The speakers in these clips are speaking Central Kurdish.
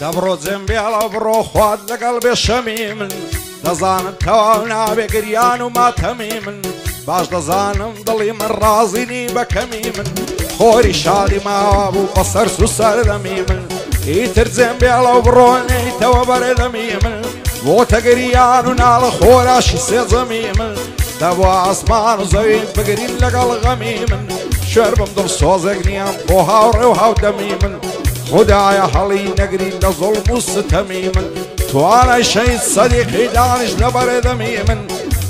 دبرو زنبيلا برو خواد لقلبي شميم دزان تواونا بقريان وما تميم باش دزانم ضلي من رازيني بكميم خوري شادي ما ابو بصر سوسر دميم يتر زنبيلا بروني توا بردميم وتقريان ونال خورا شي زميم دبو اسمان وزين بقرين لقل غميم شربم دل صوزق نيام بوها وروها ودميم خدايا حلي نقري لظلم وستميم توانا شيء صديقي دانش لبر ذميم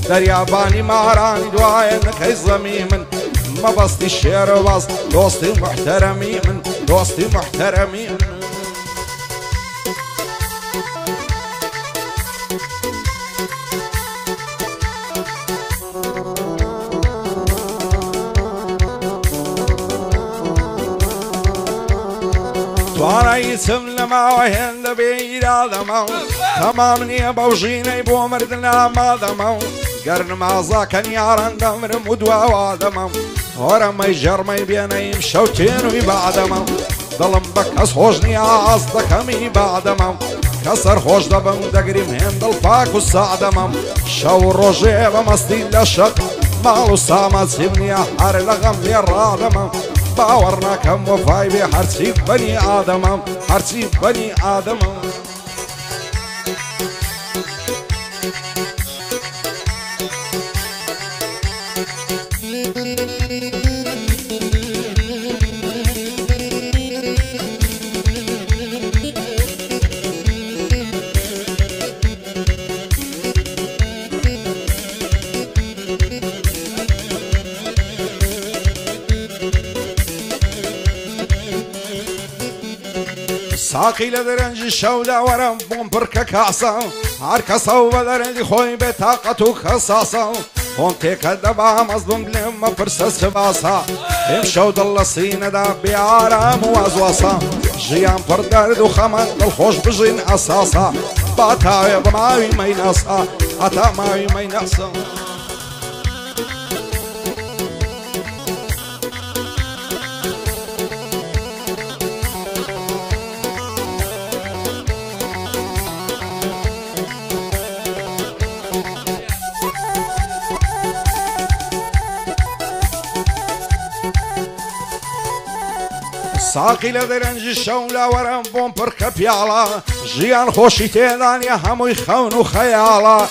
درياباني ماراني دوايا نكي زميم ما بسطي الشير بس دوستي محترمين دوستي محترمين وانا يسم لما وهن لبيد آدمو تمامني بوجيني بو مردنا مادمو قرن مازا كان يارن دمر مدوا وادمو ورمي جرمي بيني مشوتين ويبعدمو ظلم بك خوجني عصدك همي بعدمو كسر خوش دبم دقري مهن دلفاك وسعدمو شو الرجي بمستي لشق مالو سامد سيبني حار لغم ليرادمو باورنا كم وفاي بحرسي بني آدم حرسي بني آدم ساقي لدرنج الشولا ورم بومبركا كاسا عركسا وبدرنج خوي بطاقته خصاصا هونتك الدبا مظلوم لما فرسس باسا امشوا ضل سينا دا بعرام وازواسا جيان فردرد وخمن الخوش بجين اساسا باتاوي بماوي ميناسا اتا ماوي ميناسا ساقي لدرنج الشولا ورم بومبركا بيالا جيان خوشي تيدان يا همو يخون وخيالا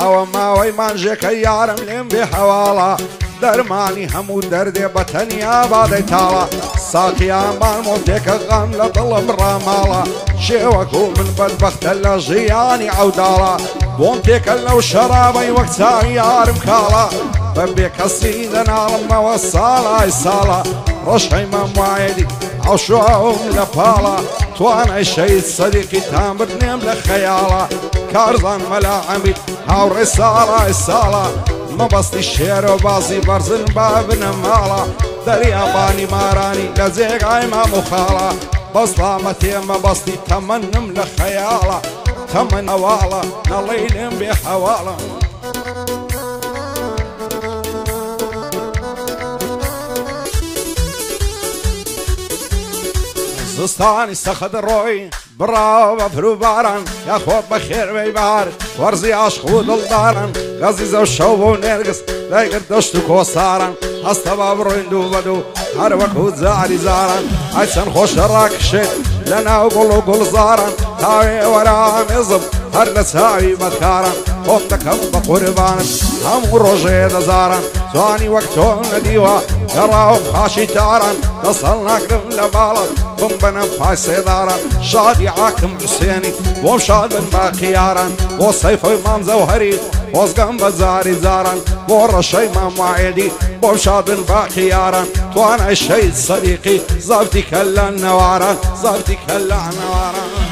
او ماوي مانجيك يارم لين بحوالا درماني همو دردي بطنيا بعد تالا ساقي امان موتيك غام لضل برامالا شيوكو من بدبخت جياني عودالا بونتيك لو شرابي وقتها يارم كالا ببيك السيدنا لما وصالا يسالا رشحي ممواعدي عشوهم لفالا توانا الشيء صديقي تامر نيم لخيالا كارزان ملاعمي هاو رسالة ما بسطي الشير وباسي برزن بابنا مالا درياباني ماراني لزيق عيما مخالا بسطا متيم ما بسطي تمنم لخيالا تمن والا نليلم بحوالا زستاني سخد الروي براو بفرو باران يا خوب بخير بيبار ورزي عشخود الداران غزيزة وشوب ونرقص لايقر دشتو كوساران هستا بابروين دو بدو هروك وزاري زاران عيسان خوش راكشت لنا وقلو قل زاران تاوي ورام يزب هر نساوي مدكاران هم دكم بقربان هم روجي دزاران ثاني وقتون نديوا يراهم خاشي تاران نصلنا كرم لبالك بنا فايسي داران شادي عاكم حسيني ومشاد بن باقياران وصيف امام زوهري وزقم بزاري زاران ورشي امام وعيدي ومشاد بن باقياران توانا الشيء صديقي زابتي كلا نواران زابتي كلا نواران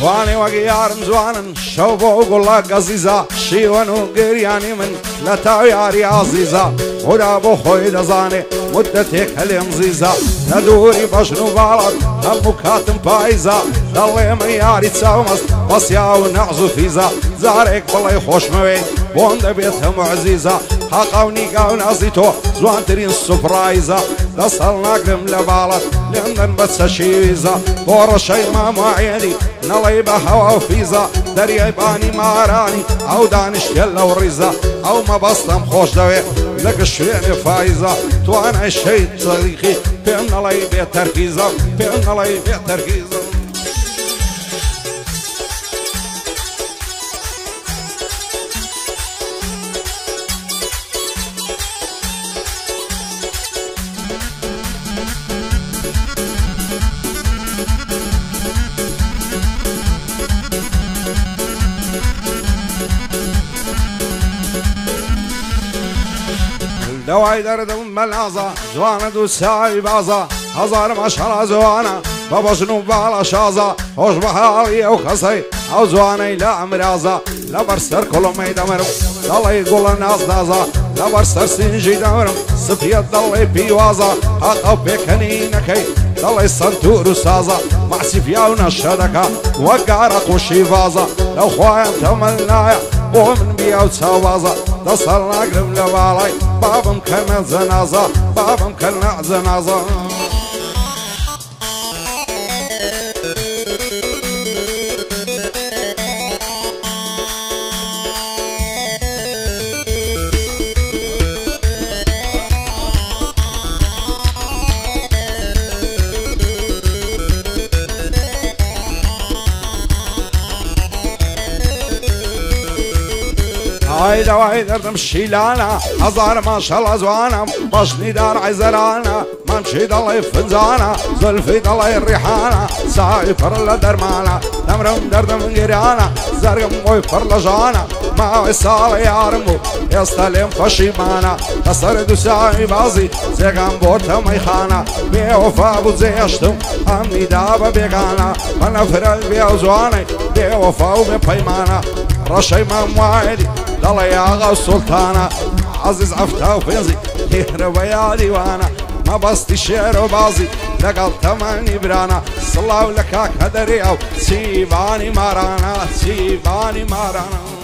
واني وقيار مزوانا شوفو وقول لك عزيزة شيوان وقرياني من لا تعياري عزيزة ولا بو خوي دزاني مدتك هلم زيزا ندوري بشنو بالط هم كاتم بايزا ضلي من ياري تساومس بس ياو نعزو فيزا زارك بالله خوش موي بوند بيتها معزيزة حقاوني قاو نازيتو زوان ترين سبرايزا دصلنا قرم لبالط لندن بس شيزا بور شي ما معيني نلي بهوا وفيزا دريا باني ماراني او دانش يلا وريزا او ما بسطم خوش دوي لك الشويني فايزة توانا الشي صديقي بين نلي بيت تركيزة بين نلي بيت تركيزة دواي دردم ملازا زوانا دو ساعي بازا هزار مشهر زوانا بابا شنو بالا شازا خوش بحالي او خسي او زواني لا امرازا لا برسر كلهم يدمرم ضل يقول الناس دازا لا برسر سنجي دمرم سفيت ضل بيوازا حقا بكنينكي ضل يسنتور سازا مع سفياونا الشدكا وقارق وشي فازا لو خوايا تملنايا ومن بيا وتساوازا دصلنا قرب لبالاي بابم كنا زنازة بابم كنا زنازة هايدا وهايدا تمشي لانا هزار ما شاء الله زوانا بشني دار عزرانا ممشي ضلي فنزانا زلفي ضلي الريحانا سايفر لدرمانا دمرم دردم قرانا زرقم ويفر لجانا ما وصال يارمو يستلم فشيمانا تصرد ساي بازي زيقام بورتا ميخانا بيوفا بوزيشتم امي دابا بيقانا فنفرل بيو زواني بيوفا وبيبايمانا رشي مموالي ضل يا غا السلطانة عزيز عفتا وفنزي يهرب يا ديوانا ما بسطي شعر وبازي لقل تماني برانا صلاو لكاك هدريو سيباني مارانا سيباني مارانا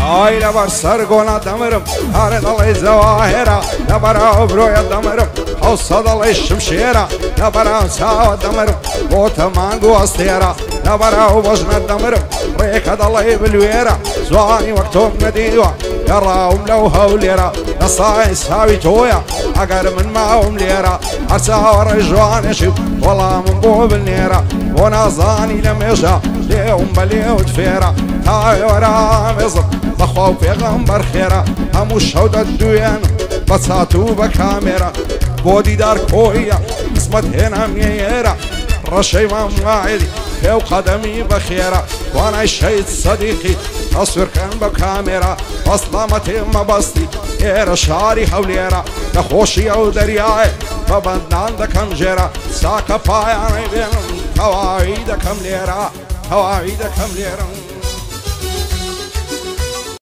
هاي لبر سرقونا دمرم هارد الله زواهرة لبر برويا دمرم حصد الله الشمشيرة لبر ساوى دمرم وتمانقو استيرة لبر وبجنا دمرم ريكد الله بالويرة زواني وقتهم نديوة يراهم لو هوليرة نصاي ساوي تويا اقر من معهم ليرة ارساوى رجوان يشيب والله من بو بالنيرة ونازاني لميشا ليهم بليو تفيرة هاي ورا مصر بخوف پیغمبر خیره همو شود دوین بساتو بکاميرا بودي دار كويا اسمت هنا ميرا رشي مماعدي فيو قدمي بخيرة وانا الشيد صديقي تصوير كان بكاميرا فصلامتي مبسطي ايرا شاري حوليرا نخوشي او درياي فبندان دكم جيرا ساكا باياني بينم هواعيدكم ليرا هواعيدكم ليرا